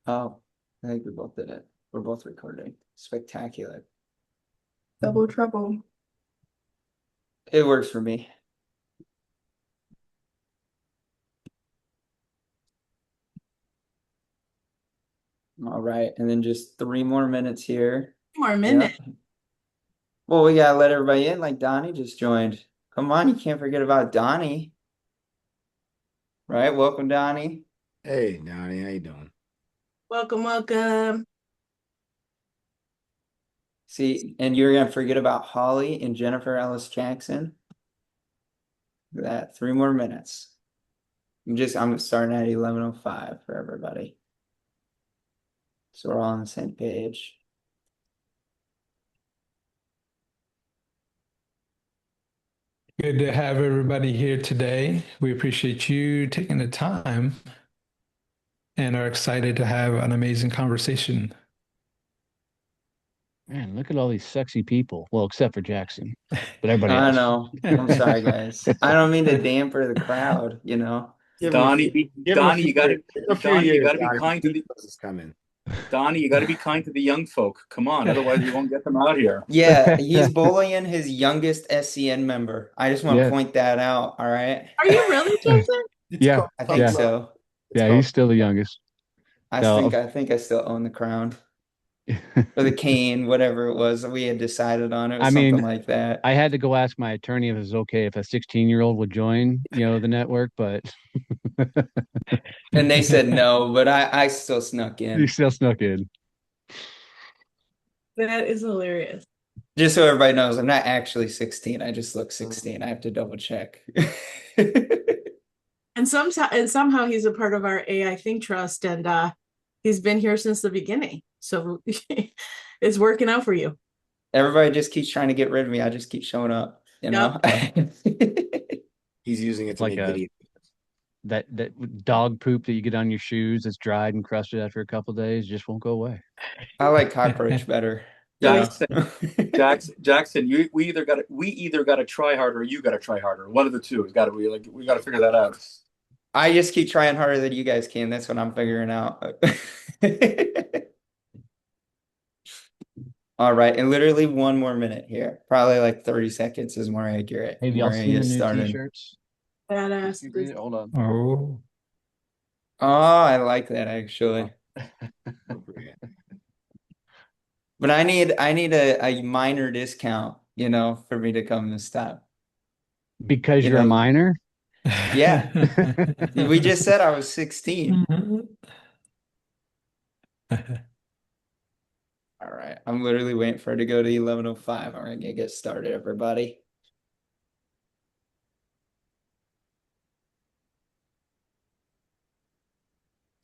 Oh, I think we both did it. We're both recording. Spectacular. Double trouble. It works for me. All right. And then just 3 more minutes here. More minute. Yep. Well, we gotta let everybody in, like Donnie just joined. Come on, you can't forget about Donnie, right? Welcome, Donnie. Hey, Donnie, how you doing? Welcome, welcome. See, and you're gonna forget about Holly and Jennifer Ellis Jackson. Look at that, 3 more minutes. I'm starting at 11:05 for everybody. So we're all on the same page. Good to have everybody here today. We appreciate you taking the time and are excited to have an amazing conversation. Man, look at all these sexy people. Well, except for Jackson, but everybody I else. know. I'm sorry, guys. I don't mean to damper the crowd, you know. Give him a few. Donnie, Give him a Donnie, few you gotta, years. Give him a few Donnie, you years, gotta be Donnie. kind to the Is coming. Donnie. You gotta be kind to the young folk. Come on, otherwise we won't get them out here. Yeah, he's bullying his youngest SCN member. I just want to Yes. point that out, all right? Are you really, Jason? It's Yeah, called I tough think yeah, love. so. It's yeah. called. He's still the youngest. I So, think I think I still own the crown. Or the cane, whatever it was that we had decided on. It was I something mean, like that. I had to go ask my attorney if it was okay if a 16-year-old would join, the network, but And they said no, but I still snuck he in. still snuck in. That is hilarious. Just so everybody knows, I'm not actually 16. I just look 16. I have to double check. And somehow he's a part of our AI Think Trust, and he's been here since the beginning. So it's working out for you. Everybody just keeps trying to get rid of me. I just keep showing up, you Yep. know? He's using it It's to like make a video. that dog poop that you get on your shoes that's dried and crusted after a couple days just won't go away. I like cockroach better, you Oh, yeah. know? Jackson, Jackson, we either gotta try harder or you gotta try harder. One of the two. It's gotta be like we gotta figure that out. I just keep trying harder than you guys can. That's what I'm figuring out. All right, and literally 1 more minute here. Probably like 30 seconds is more accurate. Have We're y'all gonna seen the get new started. t-shirts? Badass. Hold on. Oh, Oh, I like that actually. But I need a minor discount, for me to come and stop. Because You you're a know, minor? yeah. We just said I was 16. All right. I'm literally waiting for it to go to 11:05. All right, get started, everybody.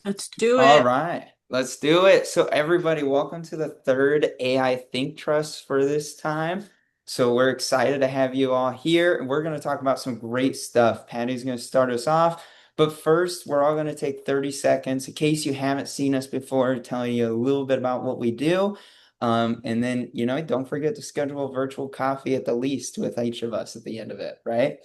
Let's do All it. right, let's do it. So everybody, welcome to the third AI Think Trust for this time. So we're excited to have you all here. We're going to talk about some great stuff. Patty's going to start us off. But first, we're all going to take 30 seconds in case you haven't seen us before, telling you a little bit about what we do. And then, don't forget to schedule a virtual coffee at the least with each of us at the end of it, right?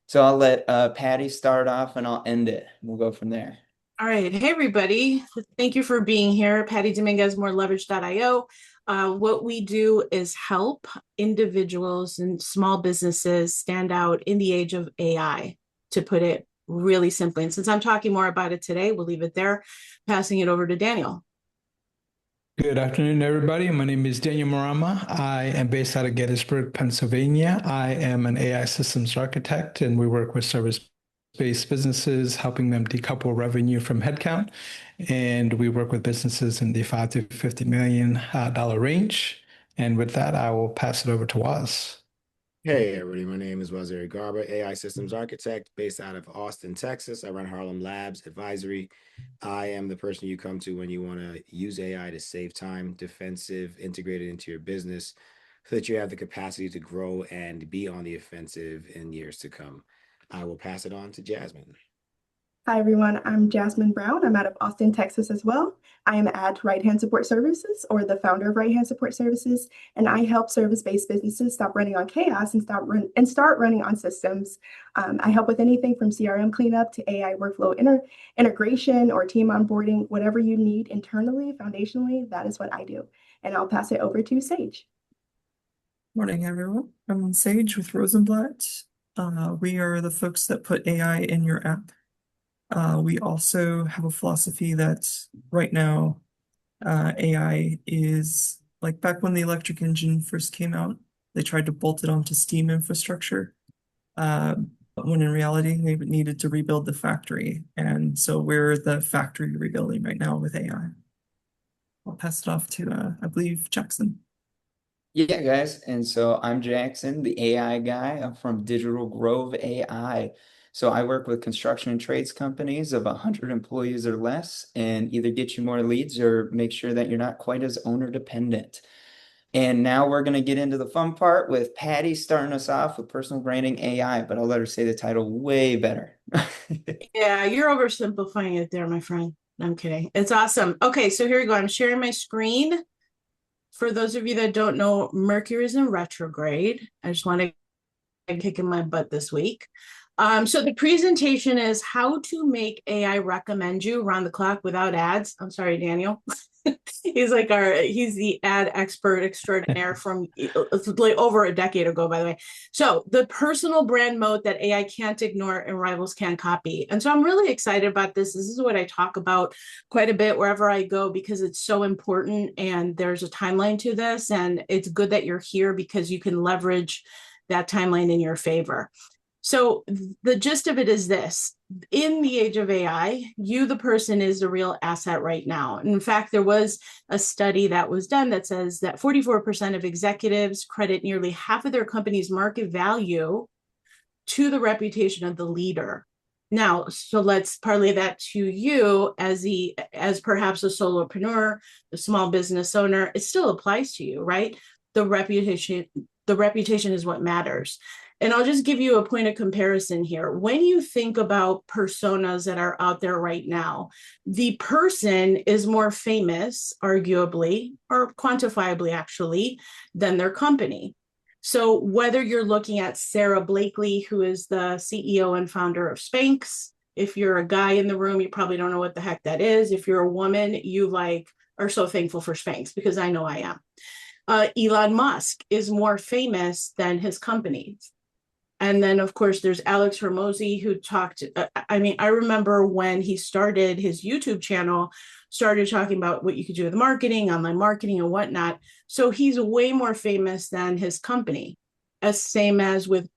So I'll let Patty start off and I'll end it. We'll go from there. All right. Hey, everybody. Thank you for being here. Patty Dominguez, moreleverage.io. What we do is help individuals and small businesses stand out in the age of AI, to put it really simply. And since I'm talking more about it today, we'll leave it there, passing it over to Daniel. good afternoon, everybody. My name is Daniel Marama. I am based out of Gettysburg, Pennsylvania. I am an AI systems architect, and we work with service-based businesses, helping them decouple revenue from headcount. And we work with businesses in the 5 to 50 million dollar range. And with that, I will pass it over to Waz. Hey, everybody. My name is Waziri Garber, AI systems architect based out of Austin, Texas. I run Harlem Labs Advisory. I am the person you come to when you want to use AI to save time, defensive, integrated into your business so that you have the capacity to grow and be on the offensive in years to come. I will pass it on to Jasmine. Hi, everyone. I'm Jasmine Brown. I'm out of Austin, Texas as well. I am at Right Hand Support Services, or the founder of Right Hand Support Services, and I help service-based businesses stop running on chaos and start running on systems. I help with anything from CRM cleanup to AI workflow integration or team onboarding, whatever you need internally, foundationally, that is what I do. And I'll pass it over to Sage. Morning, everyone. I'm Sage with Rosenblatt. We are the folks that put AI in your app. We also have a philosophy that right now, AI is like back when the electric engine first came out, they tried to bolt it onto steam infrastructure. But when in reality, they needed to rebuild the factory. And so we're the factory rebuilding right now with AI. I'll pass it off to, I believe, Jackson. Yeah, guys. And so I'm Jackson, the AI guy. I'm from Digital Grove AI. So I work with construction and trades companies of 100 employees or less and either get you more leads or make sure that you're not quite as owner dependent. And now we're going to get into the fun part with Patty starting us off with personal branding AI, but I'll let her say the title way better. Yeah, you're oversimplifying it there, my friend. I'm kidding. It's awesome. Okay, so here we go. I'm sharing my screen. For those of you that don't know, Mercury is in retrograde. I just want to kick in my butt this week. So the presentation is how to make AI recommend you around the clock without ads. I'm sorry, Daniel. He's the ad expert extraordinaire from like over a decade ago, by the way. So the personal brand mode that AI can't ignore and rivals can't copy. And so I'm really excited about this. This is what I talk about quite a bit wherever I go because it's so important and there's a timeline to this. And it's good that you're here because you can leverage that timeline in your favor. So the gist of it is this. In the age of AI, you, the person, is the real asset right now. And in fact, there was a study that was done that says that 44% of executives credit nearly half of their company's market value to the reputation of the leader. Now, so let's parlay that to you as perhaps a solopreneur, a small business owner. It still applies to you, right? The reputation is what matters. And I'll just give you a point of comparison here. When you think about personas that are out there right now, the person is more famous, arguably, or quantifiably actually, than their company. So whether you're looking at Sarah Blakely, who is the CEO and founder of Spanx, if you're a guy in the room, you probably don't know what the heck that is. If you're a woman, you are so thankful for Spanx because I know I am. Elon Musk is more famous than his company. And then, of course, there's Alex Hormozy who talked. I remember when he started his YouTube channel, started talking about what you could do with marketing, online marketing and whatnot. So he's way more famous than his company, as same as with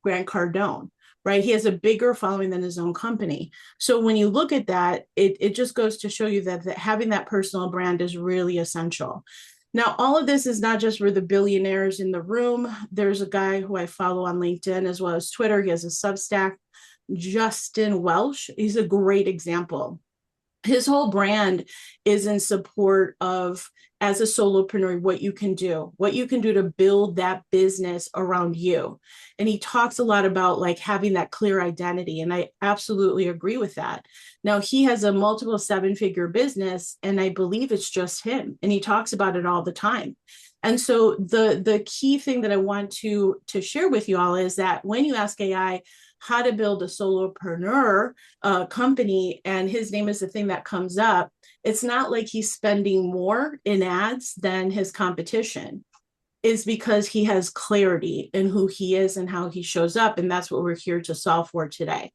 Grant Cardone, right? He has a bigger following than his own company. So when you look at that, it just goes to show you that having that personal brand is really essential. Now, all of this is not just for the billionaires in the room. There's a guy who I follow on LinkedIn as well as Twitter. He has a Substack, Justin Welsh. He's a great example. His whole brand is in support of, as a solopreneur, what you can do to build that business around you. And he talks a lot about like having that clear identity. And I absolutely agree with that. Now he has a multiple 7-figure business, and I believe it's just him. And he talks about it all the time. And so the key thing that I want to share with you all is that when you ask AI how to build a solopreneur company, and his name is the thing that comes up, it's not like he's spending more in ads than his competition. Is because he has clarity in who he is and how he shows up. And that's what we're here to solve for today.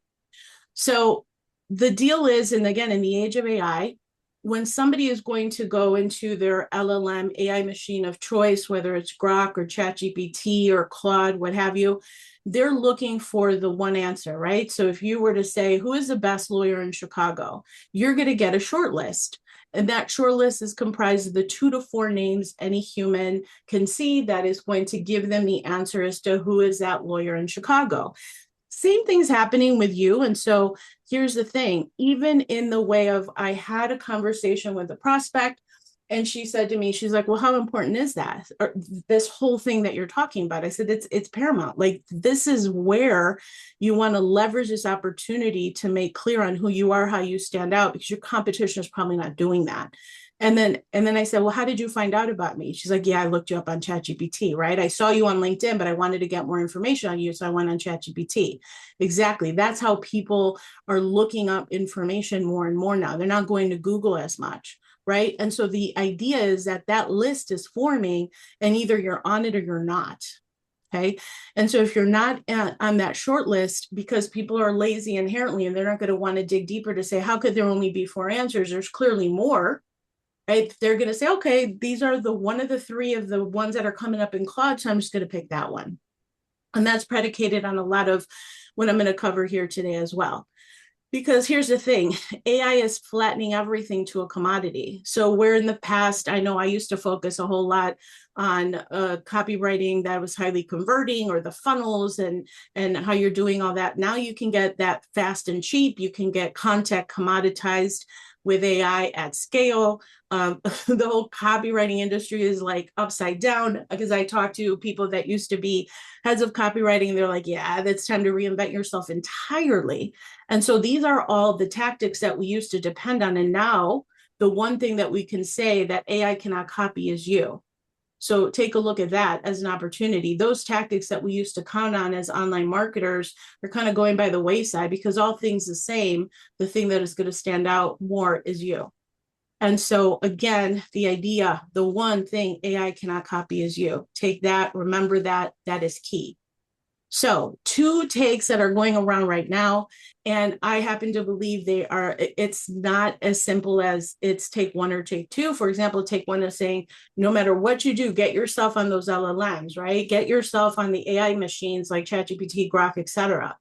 So the deal is, and again, in the age of AI, when somebody is going to go into their LLM AI machine of choice, whether it's Grok or ChatGPT or Claude, what have you, they're looking for the one answer, right? So if you were to say, who is the best lawyer in Chicago? You're going to get a short list. And that short list is comprised of the 2 to 4 names any human can see that is going to give them the answer as to who is that lawyer in Chicago. Same thing's happening with you. And so here's the thing, even in the way of, I had a conversation with a prospect And she said to me, she's like, well, how important is that? Or this whole thing that you're talking about? I said, it's paramount. Like, this is where you want to leverage this opportunity to make clear on who you are, how you stand out, because your competition is probably not doing that. And then I said, well, how did you find out about me? She's like, yeah, I looked you up on ChatGPT, right? I saw you on LinkedIn, but I wanted to get more information on you. So I went on ChatGPT. Exactly. That's how people are looking up information more and more now. They're not going to Google as much, right? And so the idea is that that list is forming, and either you're on it or you're not. Okay. And so if you're not on that short list, because people are lazy inherently and they're not going to want to dig deeper to say, how could there only be 4 answers? There's clearly more. Right? They're going to say, okay, these are the one of the 3 of the ones that are coming up in Claude, so I'm just going to pick that one. And that's predicated on a lot of what I'm going to cover here today as well. Because here's the thing, AI is flattening everything to a commodity. So where in the past, I know I used to focus a whole lot on copywriting that was highly converting, or the funnels and how you're doing all that. Now you can get that fast and cheap. You can get content commoditized with AI at scale. The whole copywriting industry is like upside down, because I talk to people that used to be heads of copywriting, and they're like, yeah, it's time to reinvent yourself entirely. And so these are all the tactics that we used to depend on. And now the one thing that we can say that AI cannot copy is you. So take a look at that as an opportunity. Those tactics that we used to count on as online marketers are kind of going by the wayside, because all things the same, the thing that is going to stand out more is you. And so again, the idea, the one thing AI cannot copy is you. Take that, remember that, that is key. So 2 takes that are going around right now, and I happen to believe it's not as simple as it's take 1 or take 2. For example, take 1 is saying, no matter what you do, get yourself on those LLMs, right? Get yourself on the AI machines like ChatGPT, Grok, etc.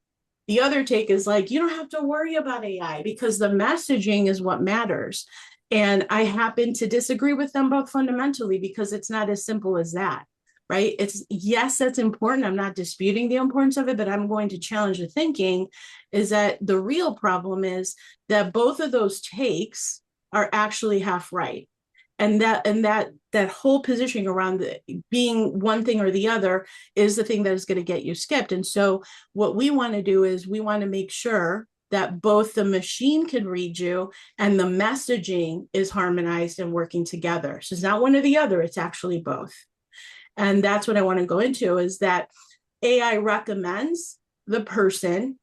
The other take is like, you don't have to worry about AI, because the messaging is what matters. And I happen to disagree with them both fundamentally, because it's not as simple as that. Right? It's, yes, that's important. I'm not disputing the importance of it, but I'm going to challenge the thinking is that the real problem is that both of those takes are actually half right. And that whole positioning around being one thing or the other is the thing that is going to get you skipped. And so what we want to do is we want to make sure that both the machine can read you and the messaging is harmonized and working together. So it's not one or the other, it's actually both. And that's what I want to go into, is that AI recommends the person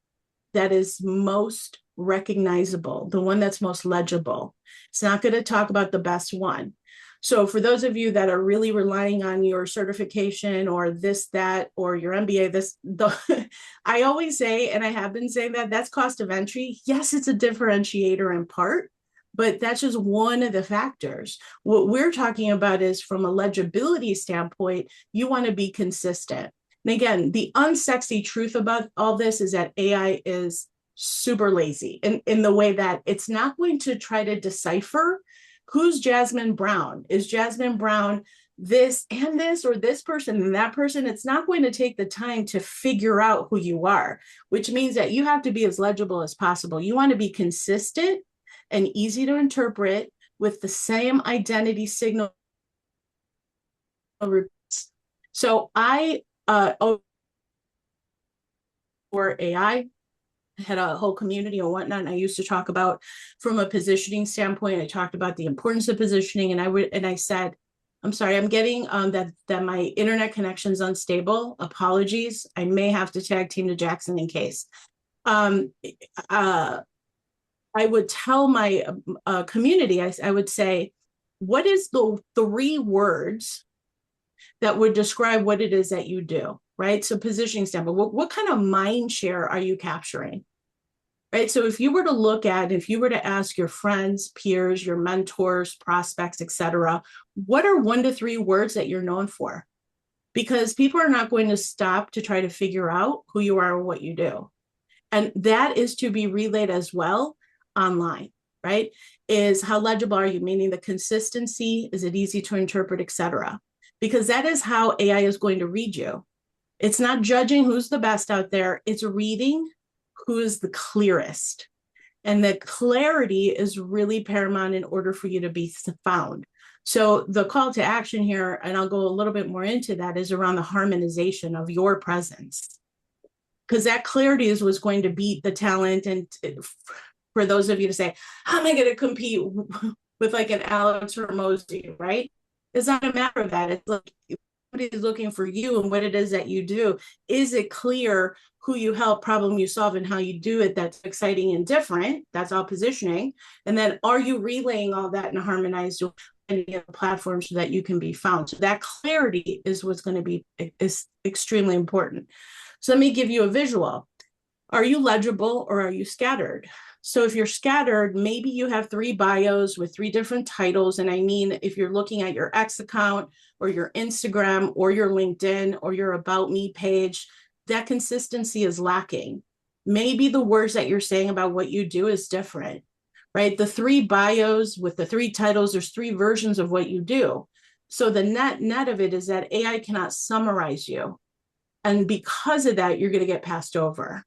that is most recognizable, the one that's most legible. It's not going to talk about the best one. So for those of you that are really relying on your certification or this, that, or your MBA, I always say, and I have been saying that, that's cost of entry. Yes, it's a differentiator in part, but that's just one of the factors. What we're talking about is from a legibility standpoint, you want to be consistent. And again, the unsexy truth about all this is that AI is super lazy in the way that it's not going to try to decipher who's Jasmine Brown. Is Jasmine Brown this and this, or this person and that person? It's not going to take the time to figure out who you are, which means that you have to be as legible as possible. You want to be consistent and easy to interpret with the same identity signal. So I, for AI, had a whole community and whatnot. And I used to talk about, from a positioning standpoint, I talked about the importance of positioning. And I said, I'm sorry, I'm getting that my internet connection is unstable. Apologies. I may have to tag team to Jackson in case. I would tell my community, I would say, what is the 3 words that would describe what it is that you do, right? So positioning standpoint, what kind of mind share are you capturing, right? So if you were to ask your friends, peers, your mentors, prospects, etc., what are 1 to 3 words that you're known for? Because people are not going to stop to try to figure out who you are or what you do. And that is to be relayed as well online, right? Is how legible are you? Meaning the consistency, is it easy to interpret, etc. Because that is how AI is going to read you. It's not judging who's the best out there. It's reading who is the clearest. And the clarity is really paramount in order for you to be found. So the call to action here, and I'll go a little bit more into that, is around the harmonization of your presence. Because that clarity is what's going to beat the talent. And for those of you to say, how am I going to compete with like an Alex or Mosey, right? It's not a matter of that. It's like somebody's looking for you and what it is that you do. Is it clear who you help, problem you solve, and how you do it? That's exciting and different. That's all positioning. And then are you relaying all that in a harmonized platform so that you can be found? So that clarity is what's going to be is extremely important. So let me give you a visual. Are you legible or are you scattered? So if you're scattered, maybe you have 3 bios with 3 different titles. And I mean, if you're looking at your X account or your Instagram or your LinkedIn or your About Me page, that consistency is lacking. Maybe the words that you're saying about what you do is different, right? The 3 bios with the 3 titles, there's 3 versions of what you do. So the net of it is that AI cannot summarize you. And because of that, you're going to get passed over.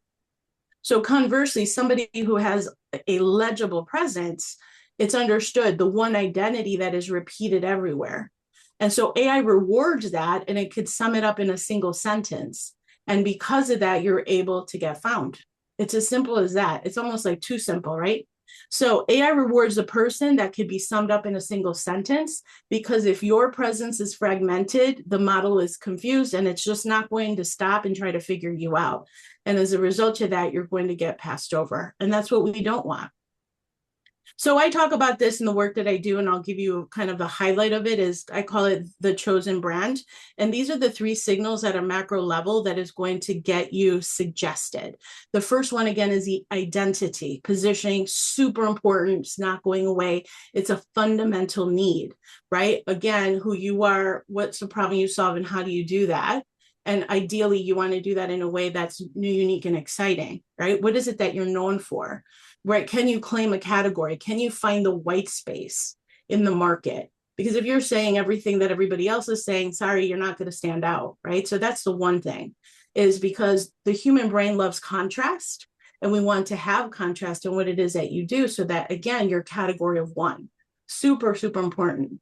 So conversely, somebody who has a legible presence, it's understood the one identity that is repeated everywhere. And so AI rewards that, and it could sum it up in a single sentence. And because of that, you're able to get found. It's as simple as that. It's almost like too simple, right? So AI rewards a person that could be summed up in a single sentence, because if your presence is fragmented, the model is confused and it's just not going to stop and try to figure you out. And as a result of that, you're going to get passed over. And that's what we don't want. So I talk about this in the work that I do, and I'll give you kind of the highlight of it. Is I call it the chosen brand. And these are the 3 signals at a macro level that is going to get you suggested. The first one, again, is the identity. Positioning, super important. It's not going away. It's a fundamental need, right? Again, who you are, what's the problem you solve, and how do you do that? And ideally, you want to do that in a way that's new, unique, and exciting, right? What is it that you're known for? Right? Can you claim a category? Can you find the white space in the market? Because if you're saying everything that everybody else is saying, sorry, you're not going to stand out, right? So that's the one thing, is because the human brain loves contrast, and we want to have contrast in what it is that you do, so that, again, your category of one. Super, super important.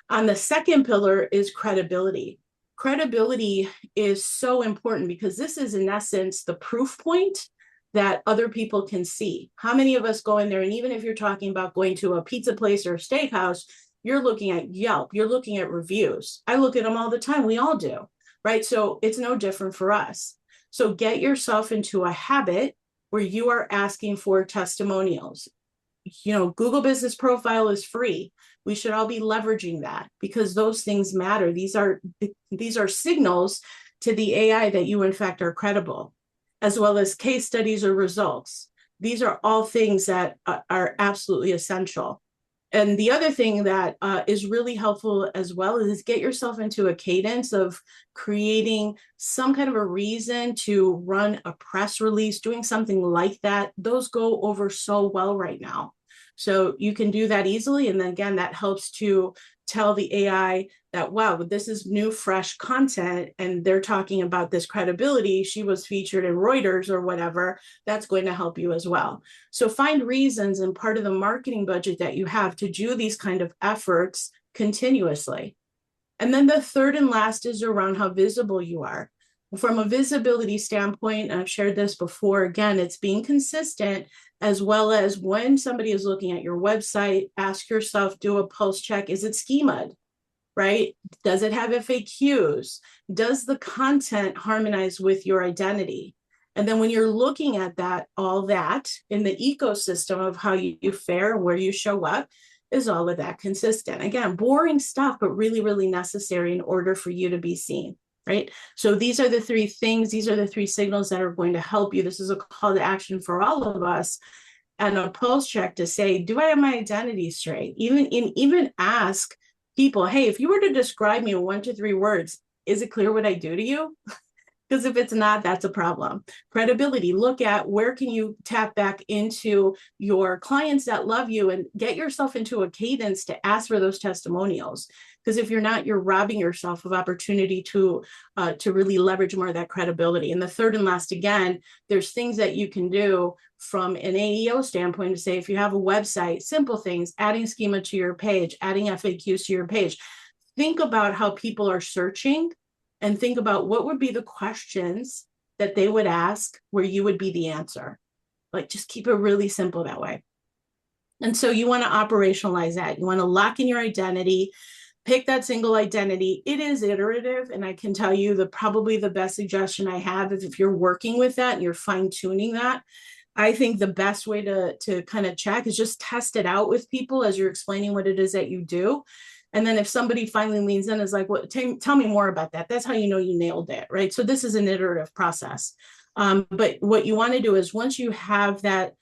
On the second pillar is credibility. Credibility is so important because this is, in essence, the proof point that other people can see. How many of us go in there, and even if you're talking about going to a pizza place or a steakhouse, you're looking at Yelp, you're looking at reviews. I look at them all the time. We all do, right? So it's no different for us. So get yourself into a habit where you are asking for testimonials. Google Business Profile is free. We should all be leveraging that because those things matter. These are signals to the AI that you, in fact, are credible, as well as case studies or results. These are all things that are absolutely essential. And the other thing that is really helpful as well is get yourself into a cadence of creating some kind of a reason to run a press release, doing something like that. Those go over so well right now. So you can do that easily. And then again, that helps to tell the AI that, wow, this is new, fresh content, and they're talking about this credibility. She was featured in Reuters or whatever. That's going to help you as well. So find reasons and part of the marketing budget that you have to do these kind of efforts continuously. And then the third and last is around how visible you are. From a visibility standpoint, and I've shared this before, again, it's being consistent, as well as when somebody is looking at your website, ask yourself, do a pulse check. Is it schema'd, right? Does it have FAQs? Does the content harmonize with your identity? And then when you're looking at that, all that in the ecosystem of how you fare, where you show up, is all of that consistent? Again, boring stuff, but really, really necessary in order for you to be seen. Right? So these are the 3 things. These are the 3 signals that are going to help you. This is a call to action for all of us, and a pulse check to say, do I have my identity straight? Even ask people, hey, if you were to describe me in 1 to 3 words, is it clear what I do to you? Because if it's not, that's a problem. Credibility, look at where can you tap back into your clients that love you and get yourself into a cadence to ask for those testimonials. Because if you're not, you're robbing yourself of opportunity to really leverage more of that credibility. And the third and last, again, there's things that you can do from an AEO standpoint to say, if you have a website, simple things, adding schema to your page, adding FAQs to your page. Think about how people are searching and think about what would be the questions that they would ask where you would be the answer. Like, just keep it really simple that way. And so you want to operationalize that. You want to lock in your identity, pick that single identity. It is iterative. And I can tell you probably the best suggestion I have is if you're working with that and you're fine tuning that, I think the best way to kind of check is just test it out with people as you're explaining what it is that you do. And then if somebody finally leans in and is like, well, tell me more about that. That's how you know you nailed it, right? So this is an iterative process. But what you want to do is once you have that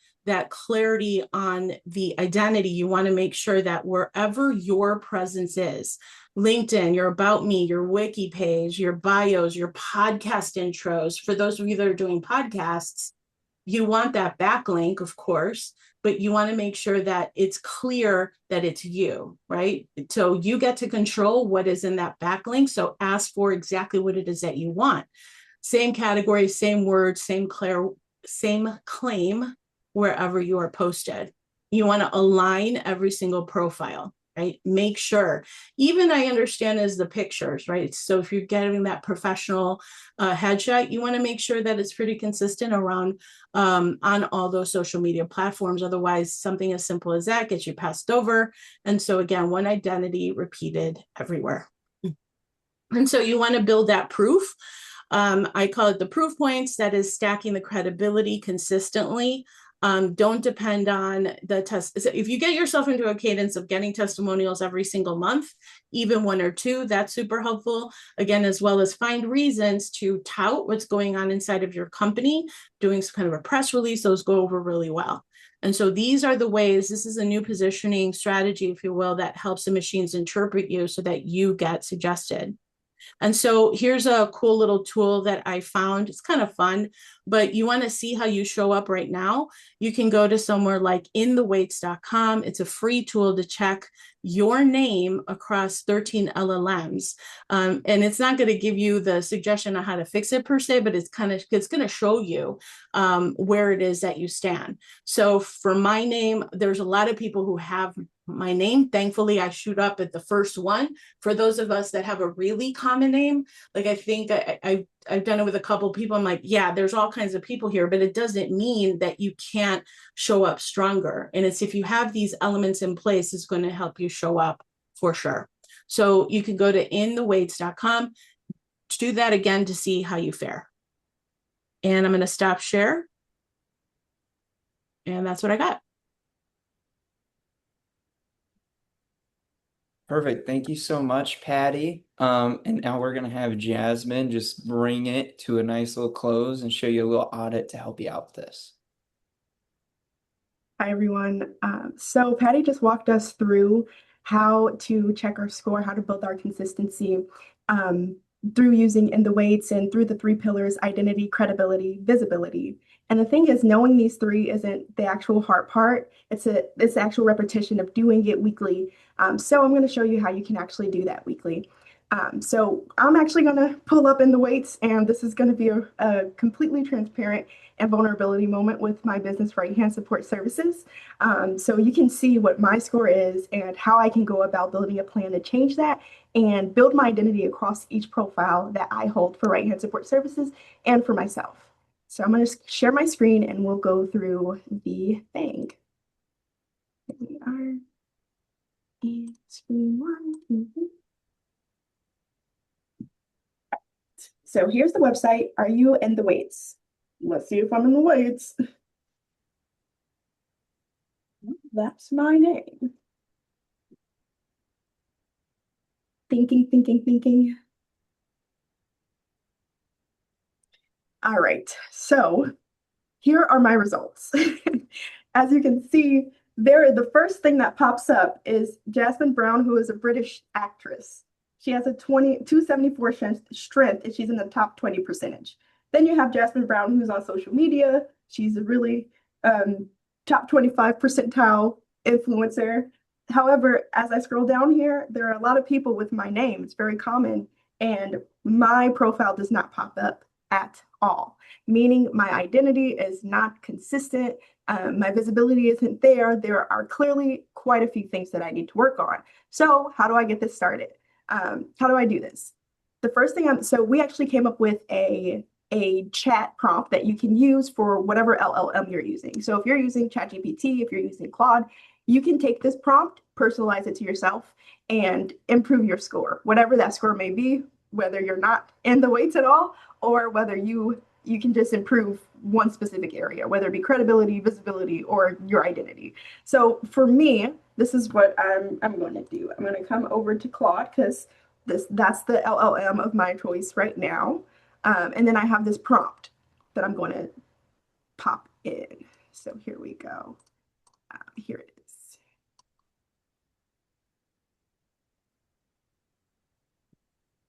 clarity on the identity, you want to make sure that wherever your presence is, LinkedIn, your About Me, your wiki page, your bios, your podcast intros, for those of you that are doing podcasts, you want that backlink, of course, but you want to make sure that it's clear that it's you, right? So you get to control what is in that backlink. So ask for exactly what it is that you want. Same category, same words, same claim wherever you are posted. You want to align every single profile, right? Make sure, even I understand is the pictures, right? So if you're getting that professional headshot, you want to make sure that it's pretty consistent around on all those social media platforms. Otherwise, something as simple as that gets you passed over. And so again, one identity repeated everywhere. And so you want to build that proof. I call it the proof points. That is stacking the credibility consistently. Don't depend on the test. So if you get yourself into a cadence of getting testimonials every single month, even one or two, that's super helpful. Again, as well as find reasons to tout what's going on inside of your company, doing some kind of a press release, those go over really well. And so these are the ways, this is a new positioning strategy, if you will, that helps the machines interpret you so that you get suggested. And so here's a cool little tool that I found. It's kind of fun, but you want to see how you show up right now. You can go to somewhere like intheweights.com. It's a free tool to check your name across 13 LLMs. And it's not going to give you the suggestion on how to fix it per se, but it's going to show you where it is that you stand. So for my name, there's a lot of people who have my name. Thankfully, I shoot up at the first one. For those of us that have a really common name, like I think I've done it with a couple of people. I'm like, yeah, there's all kinds of people here, but it doesn't mean that you can't show up stronger. And it's if you have these elements in place, it's going to help you show up for sure. So you can go to intheweights.com to do that again to see how you fare. And I'm going to stop share. And that's what I got. Perfect. Thank you so much, Patty. And now we're going to have Jasmine just bring it to a nice little close and show you a little audit to help you out with this. Hi, everyone. So Patty just walked us through how to check our score, how to build our consistency through using in the weights and through the 3 pillars: identity, credibility, visibility. And the thing is, knowing these 3 isn't the actual hard part. It's the actual repetition of doing it weekly. So I'm going to show you how you can actually do that weekly. So I'm actually going to pull up in the weights, and this is going to be a completely transparent and vulnerability moment with my business Right Hand Support Services. So you can see what my score is and how I can go about building a plan to change that and build my identity across each profile that I hold for Right Hand Support Services and for myself. So I'm going to share my screen and we'll go through the thing. Here we are. And screen 1. So here's the website. Are you in the weights? Let's see if I'm in the weights. That's my name. Thinking. All right, so here are my results. As you can see, the first thing that pops up is Jasmine Brown, who is a British actress. She has a 274 strength, and she's in the top 20 percentage. Then you have Jasmine Brown, who's on social media. She's a really top 25 percentile influencer. However, as I scroll down here, there are a lot of people with my name. It's very common, and my profile does not pop up at all, meaning my identity is not consistent. My visibility isn't there. There are clearly quite a few things that I need to work on. So how do I get this started? How do I do this? The first thing so we actually came up with a chat prompt that you can use for whatever LLM you're using. So if you're using ChatGPT, if you're using Claude, you can take this prompt, personalize it to yourself, and improve your score, whatever that score may be, whether you're not in the weights at all, or whether you can just improve one specific area, whether it be credibility, visibility, or your identity. So for me, this is what I'm going to do. I'm going to come over to Claude because that's the LLM of my choice right now. And then I have this prompt that I'm going to pop in. So here we go. Here it is.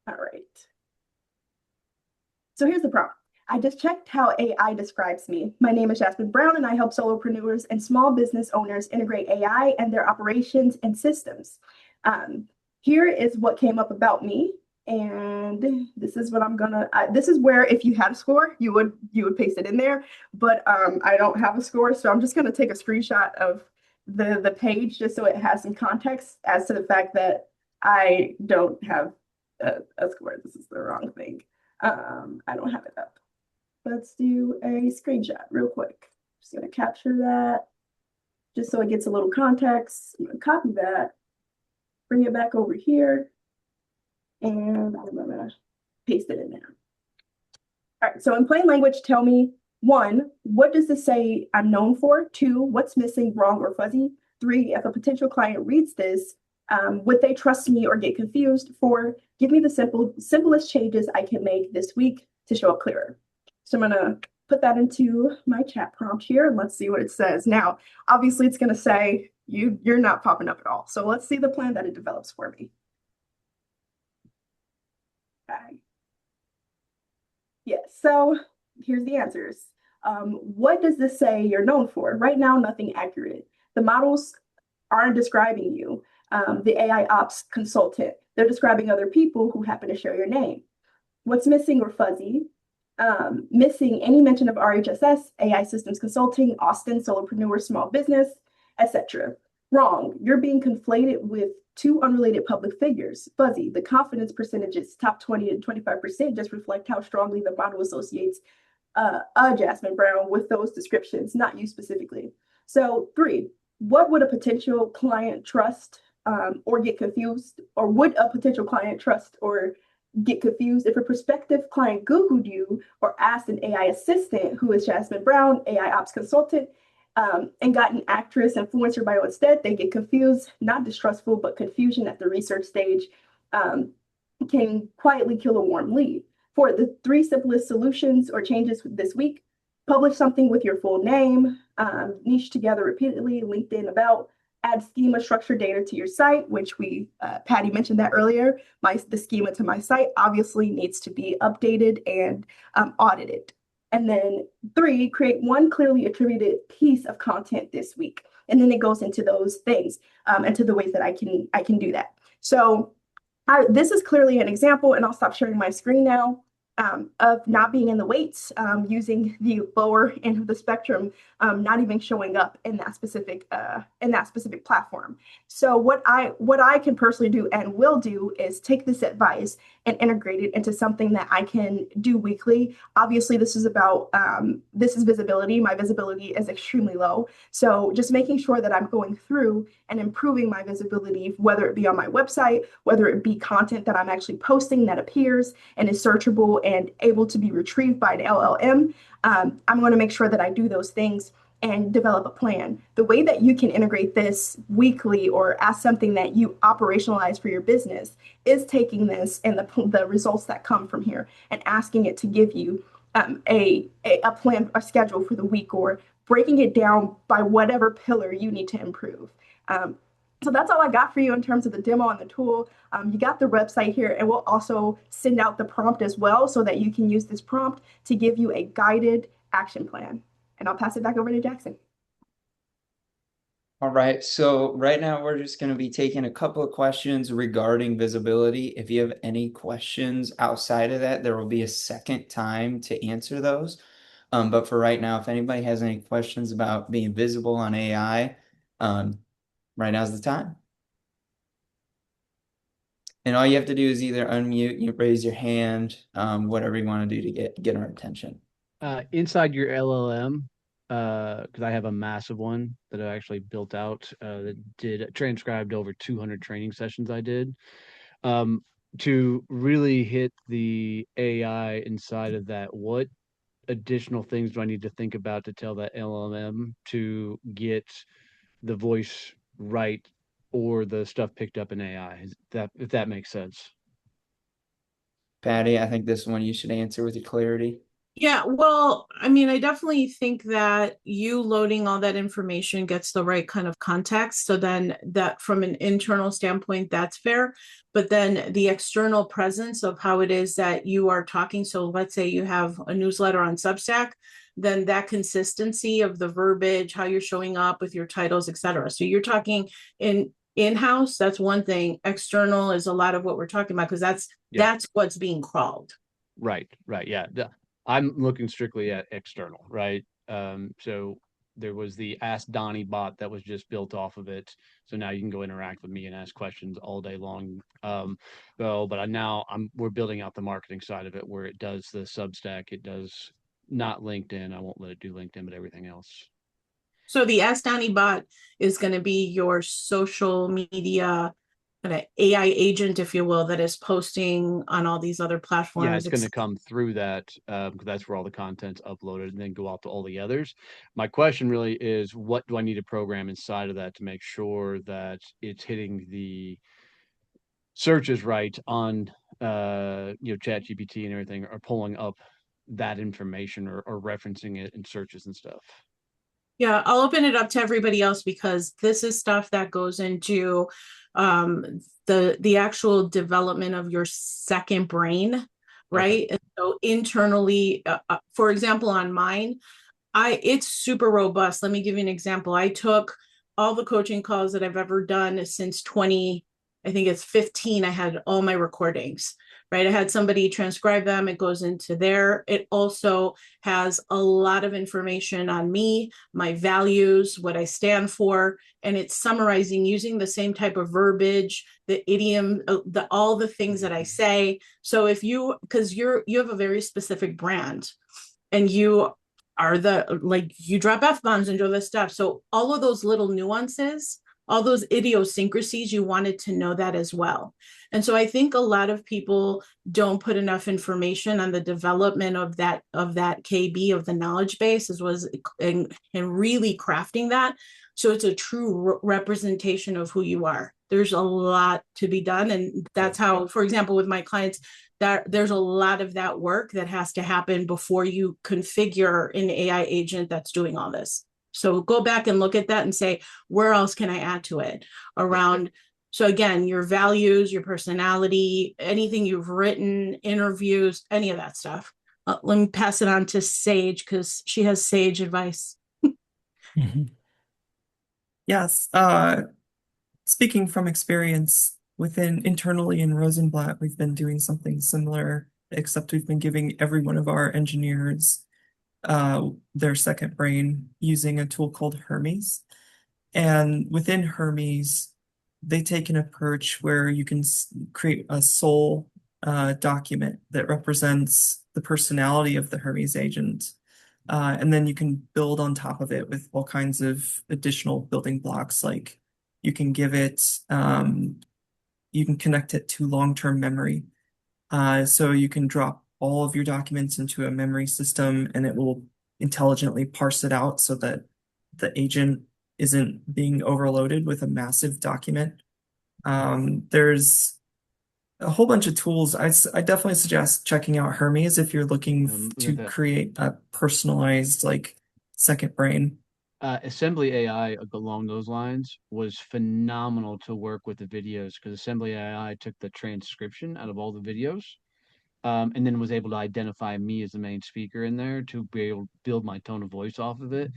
All right. So here's the prompt. I just checked how AI describes me. My name is Jasmine Brown, and I help solopreneurs and small business owners integrate AI and their operations and systems. Here is what came up about me, and this is what I'm gonna. This is where, if you had a score, you would paste it in there. But I don't have a score, so I'm just gonna take a screenshot of the page just so it has some context as to the fact that I don't have a score. This is the wrong thing. I don't have it up. Let's do a screenshot real quick. Just gonna capture that just so it gets a little context. I'm gonna copy that, bring it back over here, and I'm gonna paste it in there. All right, so in plain language, tell me, 1, what does this say I'm known for? 2, what's missing, wrong, or fuzzy? 3, if a potential client reads this, would they trust me or get confused? 4, give me the simplest changes I can make this week to show up clearer. So I'm gonna put that into my chat prompt here and let's see what it says. Now, obviously it's gonna say you're not popping up at all. So let's see the plan that it develops for me. Okay. Yes, so here's the answers. What does this say you're known for? Right now, nothing accurate. The models aren't describing you. The AI ops consultant, they're describing other people who happen to share your name. What's missing or fuzzy? Missing any mention of RHSS, AI systems consulting, Austin, solopreneur, small business, etc. Wrong, you're being conflated with 2 unrelated public figures. Fuzzy, the confidence percentages, top 20 and 25% just reflect how strongly the model associates Jasmine Brown with those descriptions, not you specifically. So 3, what would a potential client trust or get confused? Or would a potential client trust or get confused if a prospective client Googled you or asked an AI assistant who is Jasmine Brown, AI ops consultant, and got an actress influencer bio instead? They get confused, not distrustful, but confusion at the research stage can quietly kill a warm lead. For the 3 simplest solutions or changes this week, publish something with your full name, niche together repeatedly, LinkedIn about, add schema structured data to your site, which Patty mentioned that earlier. The schema to my site obviously needs to be updated and audited. And then 3, create 1 clearly attributed piece of content this week. And then it goes into those things and to the ways that I can do that. So this is clearly an example, and I'll stop sharing my screen now. Of not being in the weights, using the lower end of the spectrum, not even showing up in that specific platform. So what I can personally do and will do is take this advice and integrate it into something that I can do weekly. Obviously, this is about this is visibility. My visibility is extremely low, so just making sure that I'm going through and improving my visibility, whether it be on my website, whether it be content that I'm actually posting that appears and is searchable and able to be retrieved by an LLM. I'm going to make sure that I do those things and develop a plan. The way that you can integrate this weekly or as something that you operationalize for your business is taking this and the results that come from here and asking it to give you a plan, a schedule for the week, or breaking it down by whatever pillar you need to improve. So that's all I got for you in terms of the demo and the tool. You got the website here, and we'll also send out the prompt as well so that you can use this prompt to give you a guided action plan. And I'll pass it back over to Jackson. All right, so right now we're just going to be taking a couple of questions regarding visibility. If you have any questions outside of that, there will be a second time to answer those. But for right now, if anybody has any questions about being visible on AI, right now's the time. And all you have to do is either unmute, you raise your hand, whatever you want to do to get our attention. Inside your LLM, because I have a massive one that I actually built out that transcribed over 200 training sessions I did. To really hit the AI inside of that, what additional things do I need to think about to tell that LLM to get the voice right or the stuff picked up in AI? If that makes sense. Patty, I think this one you should answer with your clarity. Yeah, well, I mean, I definitely think that you loading all that information gets the right kind of context. So then that from an internal standpoint, that's fair. But then the external presence of how it is that you are talking. So let's say you have a newsletter on Substack, then that consistency of the verbiage, how you're showing up with your titles, et cetera. So you're talking in-house, that's one thing. External is a lot of what we're talking about because that's what's being crawled. Right, yeah. I'm looking strictly at external, right? So there was the Ask Donnie bot that was just built off of it. So now you can go interact with me and ask questions all day long. We're building out the marketing side of it where it does the Substack. It does not LinkedIn. I won't let it do LinkedIn, but everything else. So the Ask Donnie bot is going to be your social media kind of AI agent, if you will, that is posting on all these other platforms. Yeah, it's going to come through that because that's where all the content's uploaded and then go out to all the others. My question really is, what do I need to program inside of that to make sure that it's hitting the searches right on ChatGPT and everything, or pulling up that information or referencing it in searches and stuff? Yeah, I'll open it up to everybody else because this is stuff that goes into the actual development of your second brain, right? Okay. And so internally, for example, on mine, it's super robust. Let me give you an example. I took all the coaching calls that I've ever done since 15. I had all my recordings. Right. I had somebody transcribe them. It goes into there. It also has a lot of information on me, my values, what I stand for, and it's summarizing using the same type of verbiage, the idiom, all the things that I say. So because you have a very specific brand and you are you drop F-bombs and do this stuff. So all of those little nuances, all those idiosyncrasies, you wanted to know that as well. And so I think a lot of people don't put enough information on the development of that KB, of the knowledge base, and really crafting that. So it's a true representation of who you are. There's a lot to be done. And that's how, for example, with my clients, that there's a lot of that work that has to happen before you configure an AI agent that's doing all this. So go back and look at that and say, where else can I add to it around? So again, your values, your personality, anything you've written, interviews, any of that stuff. Let me pass it on to Sage because she has sage advice. Mm-hmm. Yes. Speaking from experience internally in Rosenblatt, we've been doing something similar, except we've been giving every one of our engineers their second brain using a tool called Hermes. And within Hermes, they take an approach where you can create a soul document that represents the personality of the Hermes agent. And then you can build on top of it with all kinds of additional building blocks. Like you can give it, you can connect it to long-term memory. So you can drop all of your documents into a memory system and it will intelligently parse it out so that the agent isn't being overloaded with a massive document. There's a whole bunch of tools. I definitely suggest checking out Hermes if you're looking to create a personalized second brain. Assembly AI along those lines was phenomenal to work with the videos because Assembly AI took the transcription out of all the videos, and then was able to identify me as the main speaker in there to be able to build my tone of voice off of it.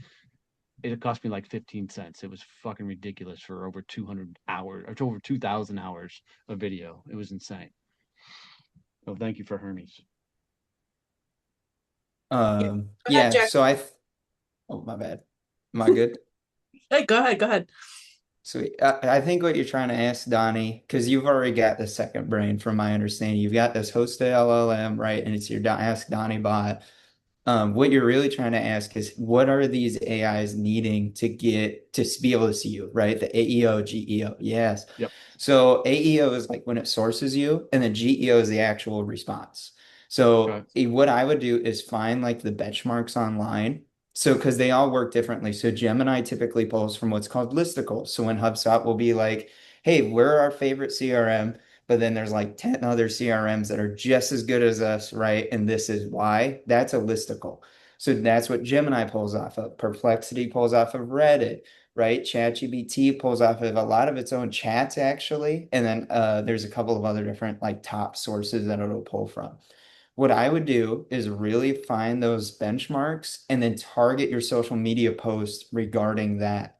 It cost me like 15 cents. It was fucking ridiculous for over 200 hours or over 2,000 hours of video. It was insane. Oh, thank you for Hermes. Yeah. Go ahead, Yeah, Jack. so oh, my bad. Am I good? Hey, go ahead. Go ahead. Sweet. I think what you're trying to ask, Donnie, because you've already got the second brain from my understanding. You've got this hosted LLM, right? And it's your Ask Donnie bot. What you're really trying to ask is what are these AIs needing to get to be able to see you, right? The AEO, GEO. Yes. Yep. So AEO is like when it sources you, and then GEO is the actual response. Okay. So what I would do is find like the benchmarks online. So because they all work differently. So Gemini typically pulls from what's called listicles. So when HubSpot will be like, hey, we're our favorite CRM, but then there's like 10 other CRMs that are just as good as us, right? And this is why. That's a listicle. So that's what Gemini pulls off of. Perplexity pulls off of Reddit, right? ChatGPT pulls off of a lot of its own chats, actually. And then there's a couple of other different like top sources that it'll pull from. What I would do is really find those benchmarks and then target your social media posts regarding that.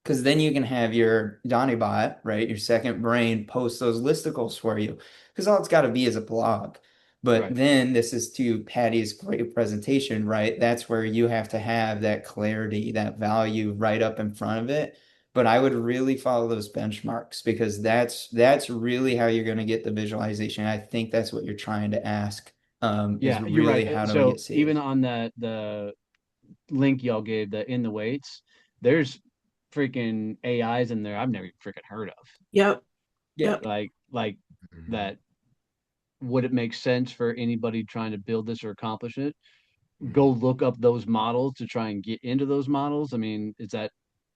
Because then you can have your Donny bot, right? Your second brain post those listicles for you. Because all it's got to be is a blog. But Right. then this is to Patty's great presentation, right? That's where you have to have that clarity, that value right up in front of it. But I would really follow those benchmarks because that's really how you're going to get the visualization. I think that's what you're trying to ask, is Yeah, you're really right. how do we So get even saved? on the link y'all gave, the in the weights, there's freaking AIs in there I've never even freaking heard of. Yep. Yeah. Yep. Like Mhm. that. Would it make sense for anybody trying to build this or accomplish it? Go Mhm. look up those models to try and get into those models. I mean, is that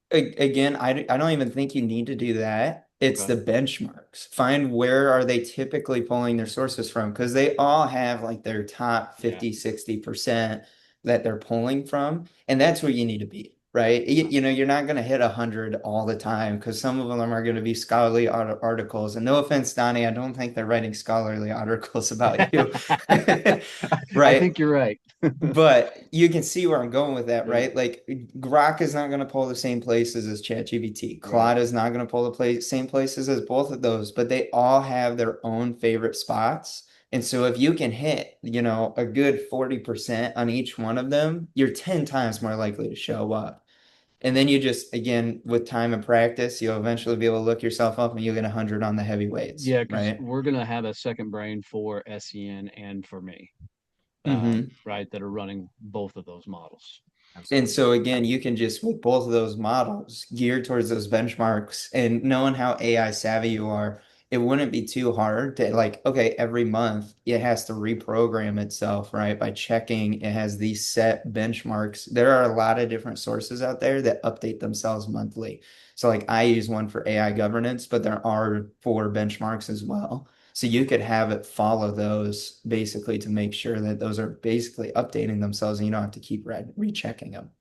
Again, I don't even think you need to do that. It's okay? the benchmarks. Find where are they typically pulling their sources from because they all have like their top Yeah. 50, 60% that they're pulling from. And that's where you need to be, right? You know, you're not going to hit 100 all the time because some of them are going to be scholarly articles. And no offense, Donnie, I don't think they're writing scholarly articles about you. I Right? think you're right. But you can see where I'm going with that, Yeah. right? Like Grok is not going to pull the same places as ChatGPT. Right. Claude is not going to pull the same places as both of those, but they all have their own favorite spots. And so if you can hit, you know, a good 40% on each one of them, you're 10 times more likely to show up. And then you just, again, with time and practice, you'll eventually be able to look yourself up and you'll get 100 on the heavyweights, Yeah, because right? we're gonna have a second brain for SEN and for me, Mm-hmm. right? That are running both of those models. And Absolutely. so again, you can just with both of those models geared towards those benchmarks and knowing how AI savvy you are, it wouldn't be too hard to like, okay, every month it has to reprogram itself, right? By checking it has these set benchmarks. There are a lot of different sources out there that update themselves monthly. So like I use one for AI governance, but there are for benchmarks as well. So you could have it follow those basically to make sure that those are basically updating themselves and you don't have to keep rechecking them.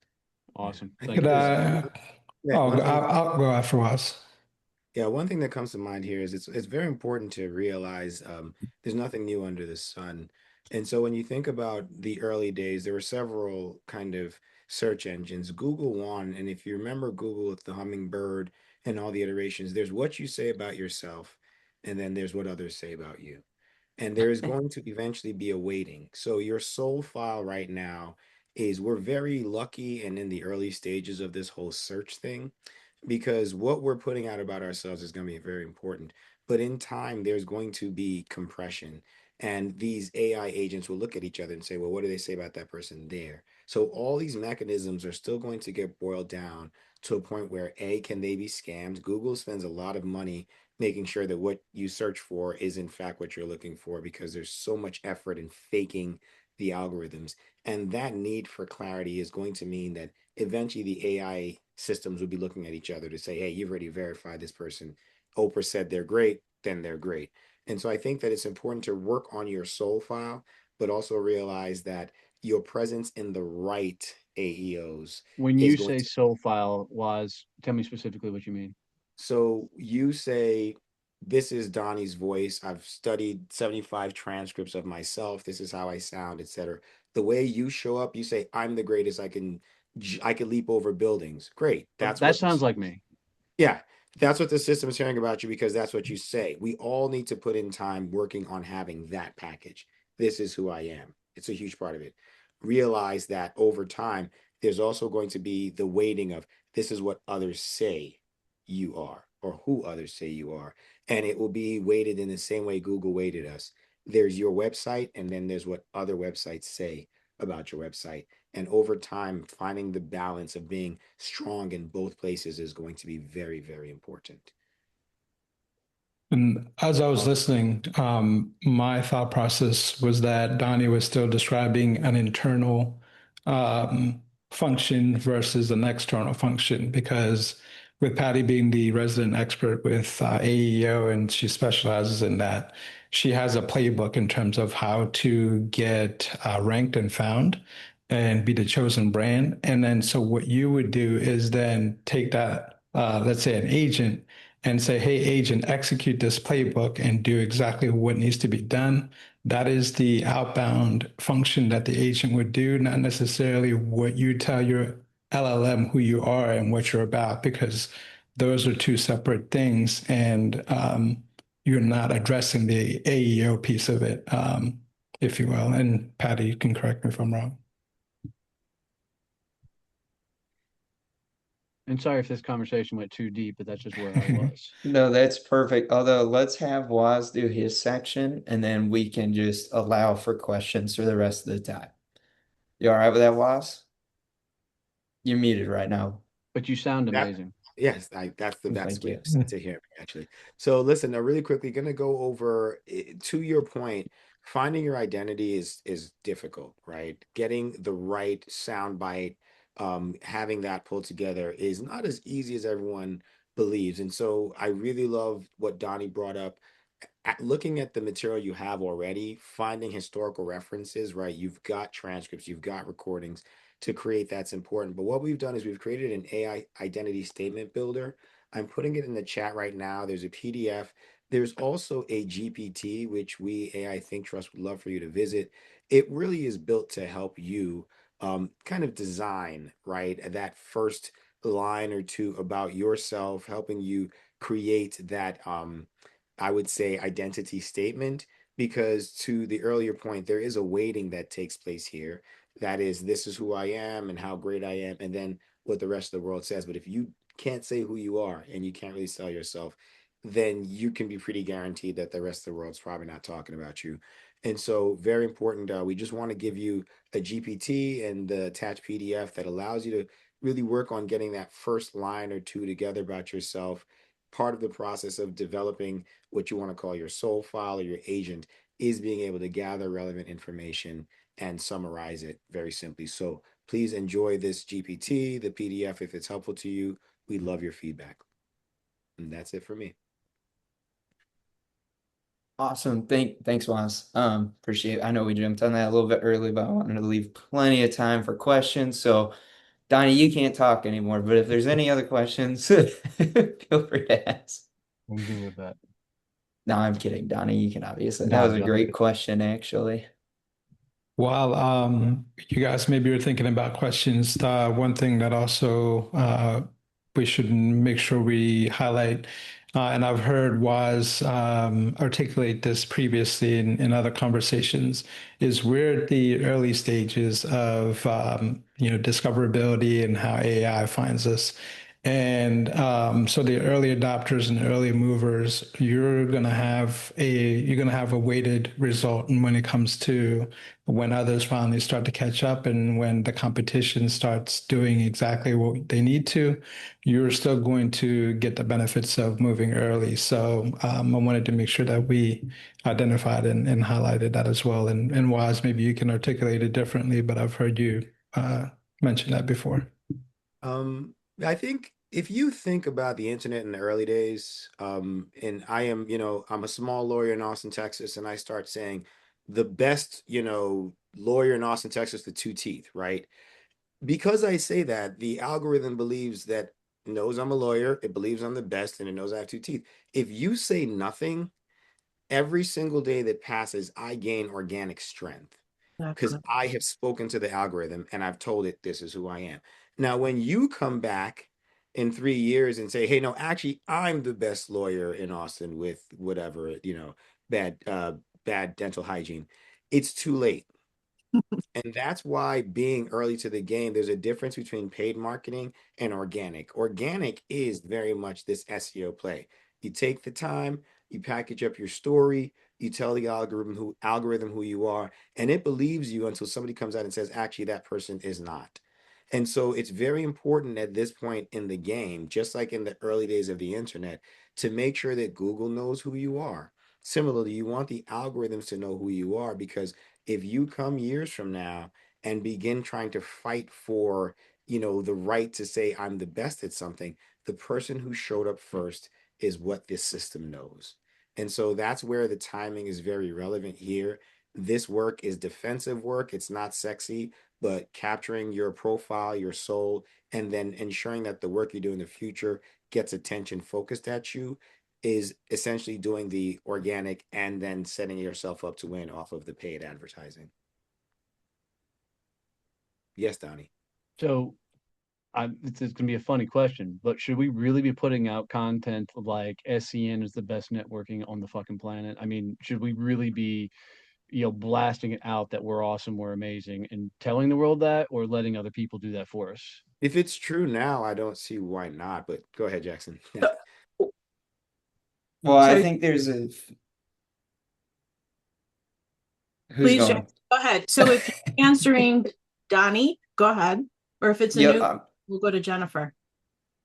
Yeah. Awesome. I Thank think Could you for there's that. I? yeah, Oh, one thing. I'll go afterwards. Yeah, one thing that comes to mind here is it's very important to realize there's nothing new under the sun. And so when you think about the early days, there were several kind of search engines. Google won, and if you remember Google with the hummingbird and all the iterations, there's what you say about yourself, and then there's what others say about you. And there is going to eventually be a weighting. So your soul file right now is we're very lucky and in the early stages of this whole search thing because what we're putting out about ourselves is going to be very important. But in time, there's going to be compression. And these AI agents will look at each other and say, well, what do they say about that person there? So all these mechanisms are still going to get boiled down to a point where A, can they be scammed? Google spends a lot of money making sure that what you search for is in fact what you're looking for because there's so much effort in faking the algorithms. And that need for clarity is going to mean that eventually the AI systems will be looking at each other to say, hey, you've already verified this person. Oprah said they're great, then they're great. And so I think that it's important to work on your soul file, but also realize that your presence in the right AEOs When is you going say to. soul file, was tell me specifically what you mean. So you say, this is Donnie's voice. I've studied 75 transcripts of myself. This is how I sound, etc. The way you show up, you say, I'm the greatest. I can leap over buildings. Great. That's That what sounds this, like me. yeah, that's what the system is hearing about you because that's what you say. We all need to put in time working on having that package. This is who I am. It's a huge part of it. Realize that over time, there's also going to be the weighting of this is what others say you are or who others say you are. And it will be weighted in the same way Google weighted us. There's your website, and then there's what other websites say about your website. And over time, finding the balance of being strong in both places is going to be very, very important. And as I was listening, my thought process was that Donnie was still describing an internal function versus an external function, because with Patty being the resident expert with AEO, and she specializes in that, she has a playbook in terms of how to get ranked and found and be the chosen brand. And then, so what you would do is then take that, let's say an agent, and say, hey, agent, execute this playbook and do exactly what needs to be done. That is the outbound function that the agent would do, not necessarily what you tell your LLM who you are and what you're about, because those are two separate things. And you're not addressing the AEO piece of it, if you will. And Patty, you can correct me if I'm wrong. And sorry if this conversation went too deep, but that's just where I was. No, that's perfect. Although let's have Waz do his section and then we can just allow for questions for the rest of the time. You all right with that, Waz? You're muted right now. But you sound That, amazing. yes, that's the Well, best thank way you. to hear me, actually. So listen, really quickly, gonna go over to your point. Finding your identity is difficult, right? Getting the right sound bite, having that pulled together is not as easy as everyone believes. And so I really love what Donnie brought up. Looking at the material you have already, finding historical references, right? You've got transcripts, you've got recordings to create that's important. But what we've done is we've created an AI identity statement builder. I'm putting it in the chat right now. There's a PDF. There's also a GPT, which we AI Think Trust would love for you to visit. It really is built to help you kind of design, right? That first line or two about yourself, helping you create that I would say identity statement, because to the earlier point, there is a weighting that takes place here. That is, this is who I am and how great I am, and then what the rest of the world says. But if you can't say who you are and you can't really sell yourself, then you can be pretty guaranteed that the rest of the world's probably not talking about you. And so, very important. We just want to give you a GPT and the attached PDF that allows you to really work on getting that first line or two together about yourself. Part of the process of developing what you want to call your soul file or your agent is being able to gather relevant information and summarize it very simply. So please enjoy this GPT, the PDF, if it's helpful to you. We love your feedback. And that's it for me. Awesome. Thanks, Waz. Appreciate it. I know we jumped on that a little bit early, but I wanted to leave plenty of time for questions. So Donnie, you can't talk anymore, but if there's any other questions, feel free to ask. I'm good with that. No, I'm kidding, Donnie. You can obviously. That No, was a I'm great joking. question, actually. While you guys maybe are thinking about questions, one thing that also we should make sure we highlight, and I've heard was articulate this previously in other conversations, is we're at the early stages of discoverability and how AI finds us. And so the early adopters and early movers, you're gonna have a weighted result. And when it comes to when others finally start to catch up and when the competition starts doing exactly what they need to, you're still going to get the benefits of moving early. So I wanted to make sure that we identified and highlighted that as well. And Waz, maybe you can articulate it differently, but I've heard you mention that before. I think if you think about the internet in the early days, and I'm a small lawyer in Austin, Texas, and I start saying the best, lawyer in Austin, Texas, the two teeth, right? Because I say that, the algorithm believes that knows I'm a lawyer, it believes I'm the best, and it knows I have two teeth. If you say nothing, every single day that passes, I gain organic strength because Exactly. I have spoken to the algorithm and I've told it this is who I am. Now, when you come back in 3 years and say, hey, no, actually, I'm the best lawyer in Austin with whatever, bad, bad dental hygiene, it's too late. And that's why being early to the game, there's a difference between paid marketing and organic. Organic is very much this SEO play. You take the time, you package up your story, you tell the algorithm who you are, and it believes you until somebody comes out and says, actually, that person is not. And so it's very important at this point in the game, just like in the early days of the internet, to make sure that Google knows who you are. Similarly, you want the algorithms to know who you are because if you come years from now and begin trying to fight for, the right to say I'm the best at something, the person who showed up first is what this system knows. And so that's where the timing is very relevant here. This work is defensive work. It's not sexy, but capturing your profile, your soul, and then ensuring that the work you do in the future gets attention focused at you is essentially doing the organic and then setting yourself up to win off of the paid advertising. Yes, Donnie. So it's going to be a funny question, but should we really be putting out content like SCN is the best networking on the fucking planet? I mean, should we really be, blasting it out that we're awesome, we're amazing, and telling the world that, or letting other people do that for us? If it's true now, I don't see why not, but go ahead, Jackson. Well, I So think there's a who's please, going? Jack, go ahead. So if you're answering Donnie, go ahead. Or if it's a Yep, new, we'll go to Jennifer.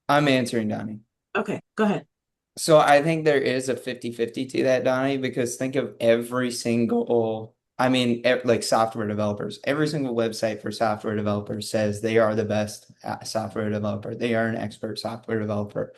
I'm answering Donnie. Okay, go ahead. So I think there is a 50-50 to that, Donnie, because think of every single, I mean, like software developers, every single website for software developers says they are the best software developer. They are an expert software developer.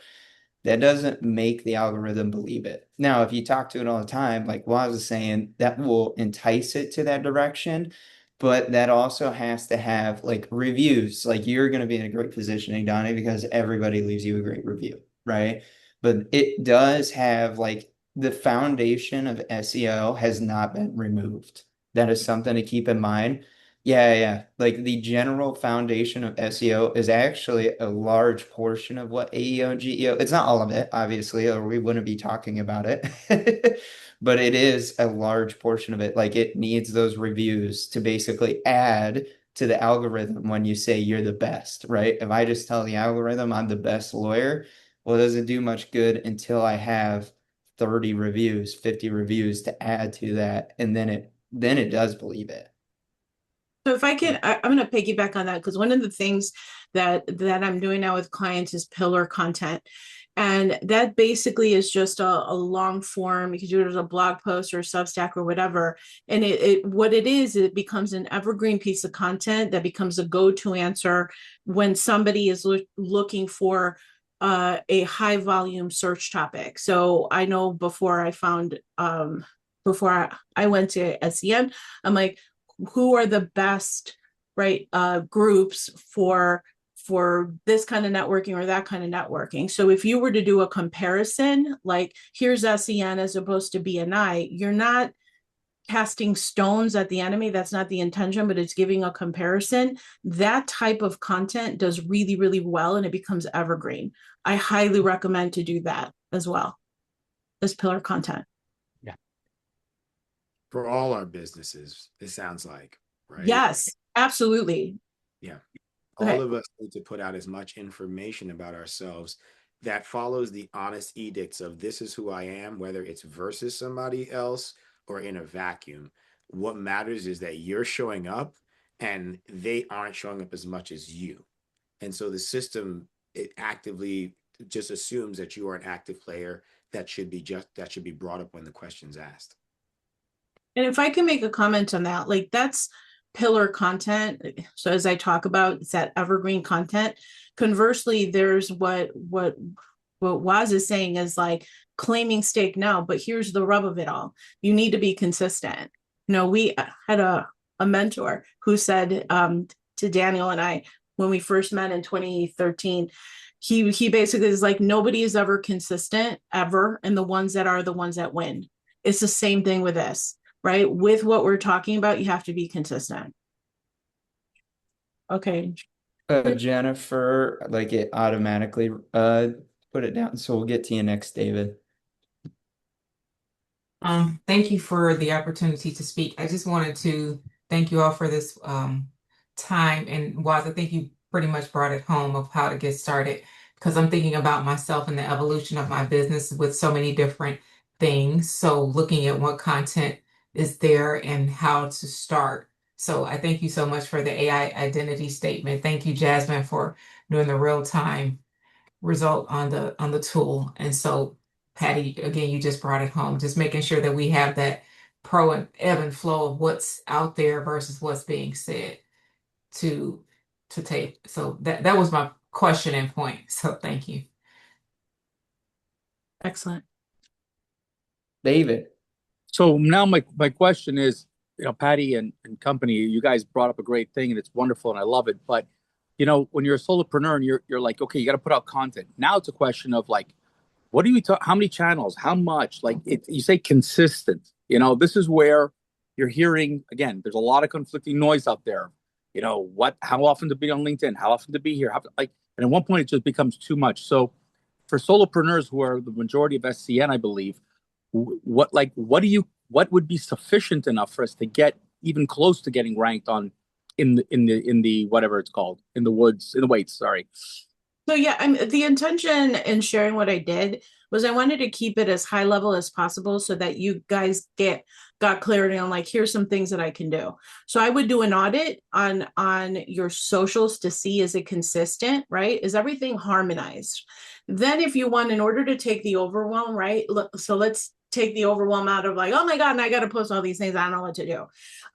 That doesn't make the algorithm believe it. Now, if you talk to it all the time, like Waz was saying, that will entice it to that direction. But that also has to have like reviews. Like you're going to be in a great positioning, Donnie, because everybody leaves you a great review, right? But it does have like the foundation of SEO has not been removed. That is something to keep in mind. Yeah. Like the general foundation of SEO is actually a large portion of what AEO and GEO. It's not all of it, obviously, or we wouldn't be talking about it. But it is a large portion of it. Like it needs those reviews to basically add to the algorithm when you say you're the best, right? If I just tell the algorithm I'm the best lawyer, well, it doesn't do much good until I have 30 reviews, 50 reviews to add to that, and then it does believe it. So if I can, I'm going to piggyback on that because one of the things that I'm doing now with clients is pillar content. And that basically is just a long form. You can do it as a blog post or a Substack or whatever. And what it is, it becomes an evergreen piece of content that becomes a go-to answer when somebody is looking for a high volume search topic. So I know before I went to SEN, I'm like, who are the best groups for this kind of networking or that kind of networking. So if you were to do a comparison, like here's SEN as opposed to BNI, you're not casting stones at the enemy. That's not the intention, but it's giving a comparison. That type of content does really, really well and it becomes evergreen. I highly recommend to do that as well as pillar content. Yeah. For all our businesses, it sounds like, right? Yes, absolutely. Yeah. Okay. All of us need to put out as much information about ourselves that follows the honest edicts of this is who I am, whether it's versus somebody else or in a vacuum. What matters is that you're showing up and they aren't showing up as much as you. And so the system, it actively just assumes that you are an active player that should be brought up when the question's asked. And if I can make a comment on that, like that's pillar content. So as I talk about, it's that evergreen content. Conversely, there's what Waz is saying is like claiming stake now, but here's the rub of it all. You need to be consistent. We had a mentor who said to Daniel and I, when we first met in 2013. He basically is like, nobody is ever consistent ever, and the ones that are the ones that win. It's the same thing with this, right? With what we're talking about, you have to be consistent. Okay. Jennifer, like it automatically put it down. So we'll get to you next, David. Thank you for the opportunity to speak. I just wanted to thank you all for this time. And Waz, I think you pretty much brought it home of how to get started, because I'm thinking about myself and the evolution of my business with so many different things. So looking at what content is there and how to start. So I thank you so much for the AI identity statement. Thank you, Jasmine, for doing the real time result on the tool. And so Patty, again, you just brought it home, just making sure that we have that pro and ebb and flow of what's out there versus what's being said to take. So that was my question and point. So thank you. Excellent. David. So now my question is, Patty and company, you guys brought up a great thing and it's wonderful and I love it. But, when you're a solopreneur and you're like, okay, you got to put out content. Now it's a question of like, what do you talk? How many channels? How much? Like you say consistent. This is where you're hearing again. There's a lot of conflicting noise out there. How often to be on LinkedIn? How often to be here? And at one point it just becomes too much. So for solopreneurs who are the majority of SCN, I believe, what would be sufficient enough for us to get even close to getting ranked on in the whatever it's called in the weights. Sorry. So yeah, the intention in sharing what I did was I wanted to keep it as high level as possible so that you guys got clarity on like, here's some things that I can do. So I would do an audit on your socials to see, is it consistent, right? Is everything harmonized? Then if you want, in order to take the overwhelm, right? So let's take the overwhelm out of like, oh my God, and I got to post all these things. I don't know what to do.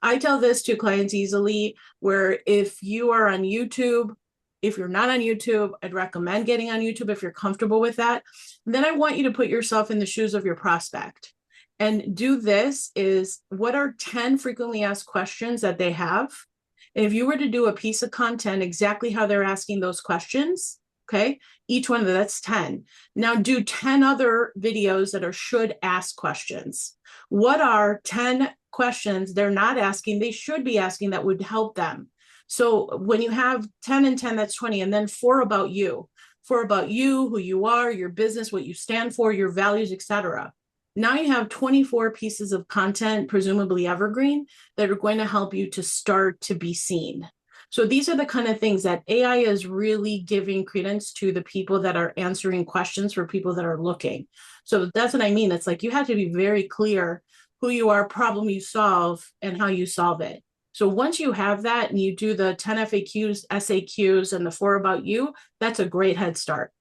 I tell this to clients easily, where if you are on YouTube, if you're not on YouTube, I'd recommend getting on YouTube if you're comfortable with that. And then I want you to put yourself in the shoes of your prospect and do this is, what are 10 frequently asked questions that they have? And if you were to do a piece of content exactly how they're asking those questions, okay, each one of them, that's 10. Now do 10 other videos that are should ask questions. What are 10 questions they're not asking, they should be asking, that would help them? So when you have 10 and 10, that's 20. And then 4 about you, who you are, your business, what you stand for, your values, etc. Now you have 24 pieces of content, presumably evergreen, that are going to help you to start to be seen. So these are the kind of things that AI is really giving credence to, the people that are answering questions for people that are looking. So that's what I mean. It's like you have to be very clear who you are, problem you solve, and how you solve it. So once you have that and you do the 10 FAQs, SAQs, and the 4 about you, that's a great head start.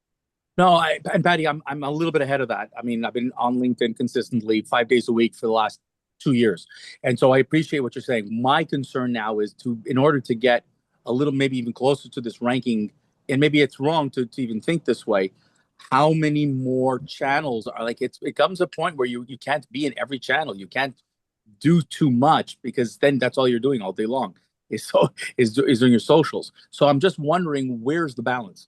No, and Patty, I'm a little bit ahead of that. I mean, I've been on LinkedIn consistently 5 days a week for the last 2 years. And so I appreciate what you're saying. My concern now is in order to get a little, maybe even closer to this ranking, and maybe it's wrong to even think this way, how many more channels are like, it comes a point where you can't be in every channel. You can't do too much, because then that's all you're doing all day long is doing your socials. So I'm just wondering, where's the balance?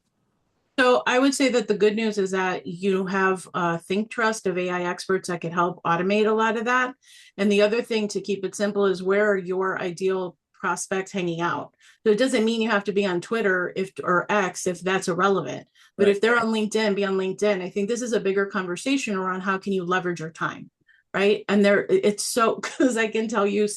So I would say that the good news is that you have a think trust of AI experts that can help automate a lot of that. And the other thing, to keep it simple, is where are your ideal prospects hanging out? So it doesn't mean you have to be on Twitter or X if that's irrelevant. But right. If they're on LinkedIn, be on LinkedIn. I think this is a bigger conversation around how can you leverage your time, right? And it's so, because I can tell you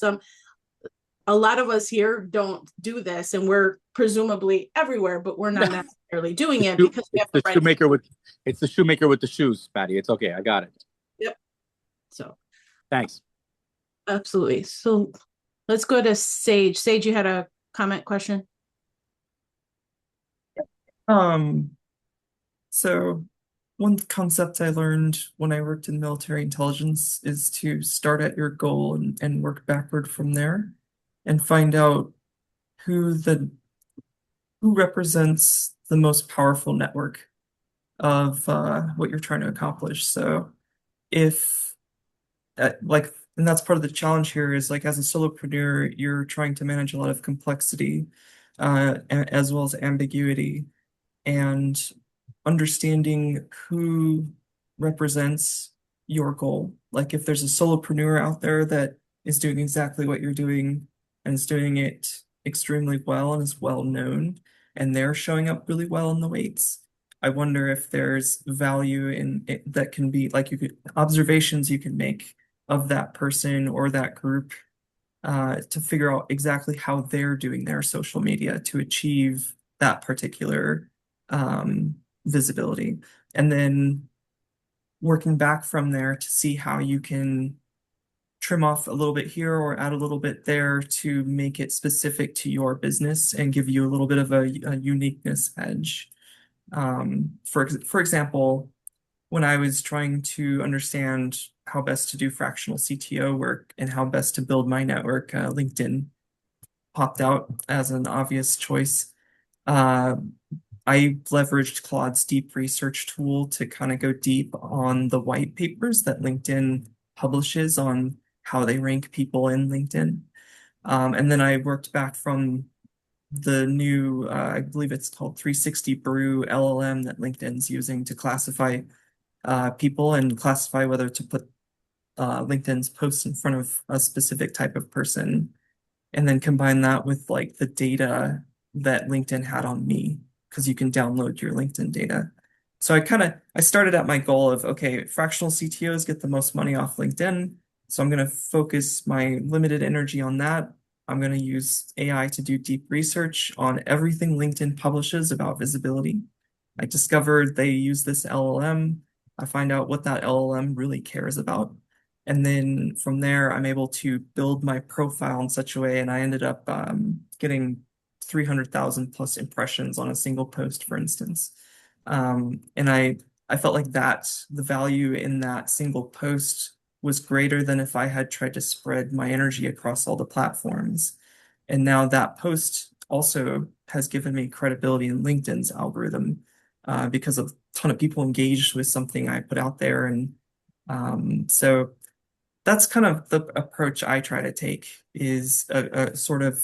a lot of us here don't do this, and we're presumably everywhere, but we're not necessarily doing it because we have the shoemaker it's the shoemaker with the shoes, Patty. It's okay. I got it. Yep. So thanks. Absolutely. So let's go to Sage. Sage, you had a comment, question? So one concept I learned when I worked in military intelligence is to start at your goal and work backward from there and find out who represents the most powerful network of what you're trying to accomplish. So if and that's part of the challenge here, is like, as a solopreneur, you're trying to manage a lot of complexity as well as ambiguity, and understanding who represents your goal. Like if there's a solopreneur out there that is doing exactly what you're doing and is doing it extremely well and is well known, and they're showing up really well in the weights. I wonder if there's value in it that can be like you could observations you can make of that person or that group to figure out exactly how they're doing their social media to achieve that particular visibility. And then working back from there to see how you can trim off a little bit here or add a little bit there to make it specific to your business and give you a little bit of a uniqueness edge. For example, when I was trying to understand how best to do fractional CTO work and how best to build my network, LinkedIn popped out as an obvious choice. Uh, I leveraged Claude's deep research tool to kind of go deep on the white papers that LinkedIn publishes on how they rank people in LinkedIn. And then I worked back from the new, I believe it's called 360 Brew LLM that LinkedIn's using to classify people and classify whether to put LinkedIn's posts in front of a specific type of person, and then combine that with like the data that LinkedIn had on me, because you can download your LinkedIn data. So I started at my goal of, okay, fractional CTOs get the most money off LinkedIn. So I'm going to focus my limited energy on that. I'm going to use AI to do deep research on everything LinkedIn publishes about visibility. I discovered they use this LLM. I find out what that LLM really cares about. And then from there, I'm able to build my profile in such a way. And I ended up getting 300,000 plus impressions on a single post, for instance. And I felt like the value in that single post was greater than if I had tried to spread my energy across all the platforms. And now that post also has given me credibility in LinkedIn's algorithm because a ton of people engaged with something I put out there. And so that's kind of the approach I try to take is a sort of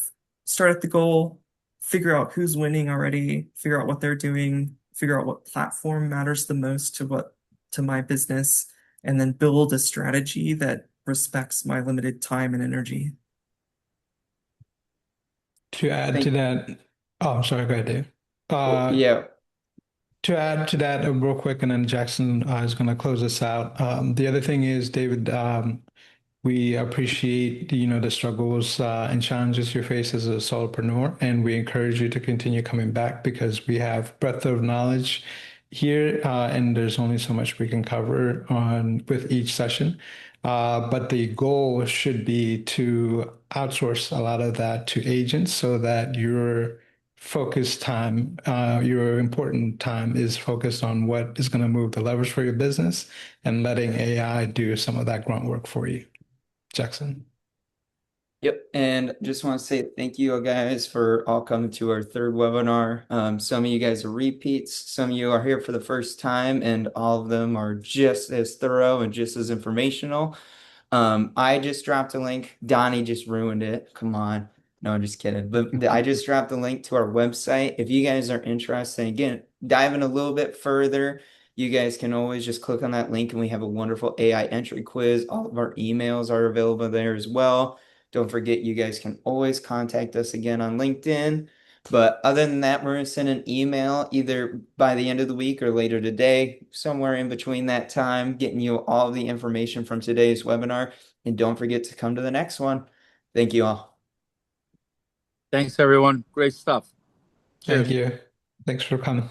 start at the goal, figure out who's winning already, figure out what they're doing, figure out what platform matters the most to my business, and then build a strategy that respects my limited time and energy. To add to Thank, that, oh, I'm sorry, go ahead, Dave. oh, Uh, yeah. to add to that, real quick, and then Jackson is going to close this out. The other thing is, David, we appreciate, the struggles and challenges you face as a solopreneur, and we encourage you to continue coming back because we have breadth of knowledge here, and there's only so much we can cover on with each session. But the goal should be to outsource a lot of that to agents so that your focused time, your important time is focused on what is going to move the levers for your business and letting AI do some of that grunt work for you. Jackson. Yep. And just want to say thank you guys for all coming to our third webinar. Some of you guys are repeats, some of you are here for the first time, and all of them are just as thorough and just as informational. I just dropped a link. Donnie just ruined it. Come on. No, I'm just kidding. But I just dropped a link to our website. If you guys are interested, again, diving a little bit further, you guys can always just click on that link and we have a wonderful AI entry quiz. All of our emails are available there as well. Don't forget, you guys can always contact us again on LinkedIn. But other than that, we're going to send an email either by the end of the week or later today, somewhere in between that time, getting you all the information from today's webinar. And don't forget to come to the next one. Thank you all. Thanks, everyone. Great stuff. Thank Cheers. you. Thanks for coming.